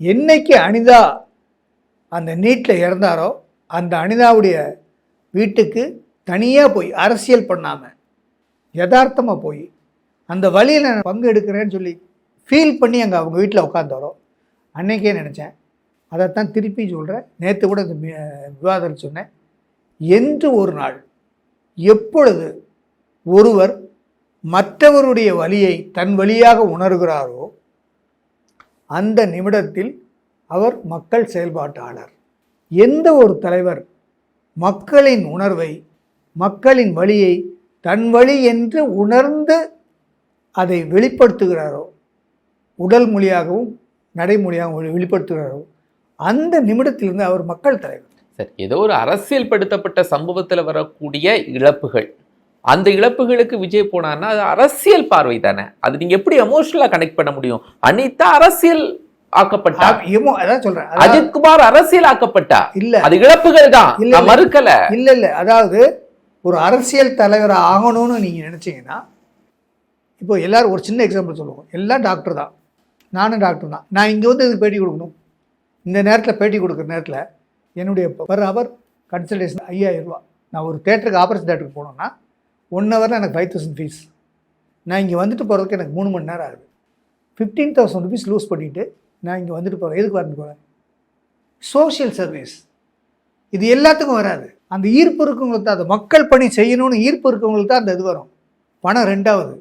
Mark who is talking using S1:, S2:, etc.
S1: என்னைக்கு அனிதா அந்த நீட்டில் இறந்தாரோ அந்த அனிதாவுடைய வீட்டுக்கு தனியாக போய் அரசியல் பண்ணாமல் யதார்த்தமாக போய் அந்த வழியில் நான் பங்கு எடுக்கிறேன்னு சொல்லி ஃபீல் பண்ணி அங்கே அவங்க வீட்டில் உட்காந்தாரோ அன்னைக்கே நினச்சேன். அதைத்தான் திருப்பி சொல்கிறேன். நேற்று கூட இந்த விவாதத்தில் சொன்னேன். என்று ஒரு நாள் எப்பொழுது ஒருவர் மற்றவருடைய வலியை தன் வழியாக உணர்கிறாரோ அந்த நிமிடத்தில் அவர் மக்கள் செயல்பாட்டாளர். எந்த ஒரு தலைவர் மக்களின் உணர்வை மக்களின் வழியை தன் வழி என்று உணர்ந்து அதை வெளிப்படுத்துகிறாரோ, உடல் மொழியாகவும் நடைமொழியாகவும் வெளிப்படுத்துகிறாரோ, அந்த நிமிடத்திலிருந்து அவர் மக்கள் தலைவர்.
S2: சரி, ஏதோ ஒரு அரசியல் படுத்தப்பட்ட சம்பவத்தில் வரக்கூடிய இழப்புகள், அந்த இழப்புகளுக்கு விஜய் போனார்னா அது அரசியல் பார்வை தானே. அது நீங்க எப்படி எமோஷனலா கனெக்ட் பண்ண முடியும்? அனிதா அரசியல் ஆக்கப்பட்டா,
S1: அதான் சொல்றேன்,
S2: அஜித் குமார் அரசியல் ஆக்கப்பட்டா,
S1: இல்ல
S2: அது இழப்புகள் தான், மறுக்கல.
S1: இல்ல அதாவது ஒரு அரசியல் தலைவர் ஆகணும்னு நீங்க நினைச்சீங்கன்னா, இப்போ எல்லாரும் ஒரு சின்ன எக்ஸாம்பிள் சொல்லுவோம். எல்லாம் டாக்டர் தான், நானும் டாக்டர் தான். நான் இங்கே வந்து இதுக்கு பேட்டி கொடுக்கணும். இந்த நேரத்தில் பேட்டி கொடுக்குற நேரத்தில் என்னுடைய பர் ஹவர் கன்சல்டேஷன் 5000 ரூபா. நான் ஒரு தேட்டருக்கு ஆப்ரேஷன் தேட்டருக்கு போனோன்னா 1 ஹவரில் எனக்கு 5000 ஃபீஸ். நான் இங்கே வந்துட்டு போகிறதுக்கு எனக்கு 3 மணி நேரம் ஆகுது. 15,000 ருபீஸ் லூஸ் பண்ணிவிட்டு நான் இங்கே வந்துட்டு போகிறேன். எதுக்கு வந்துட்டு போகிறேன்? Social service. இது எல்லாத்துக்கும் வராது. அந்த ஈர்ப்பு இருக்கவங்களுக்கு தான், அந்த மக்கள் பணி செய்யணும்னு ஈர்ப்பு இருக்கவங்களுக்கு தான் அந்த இது வரும். பணம் ரெண்டாவது.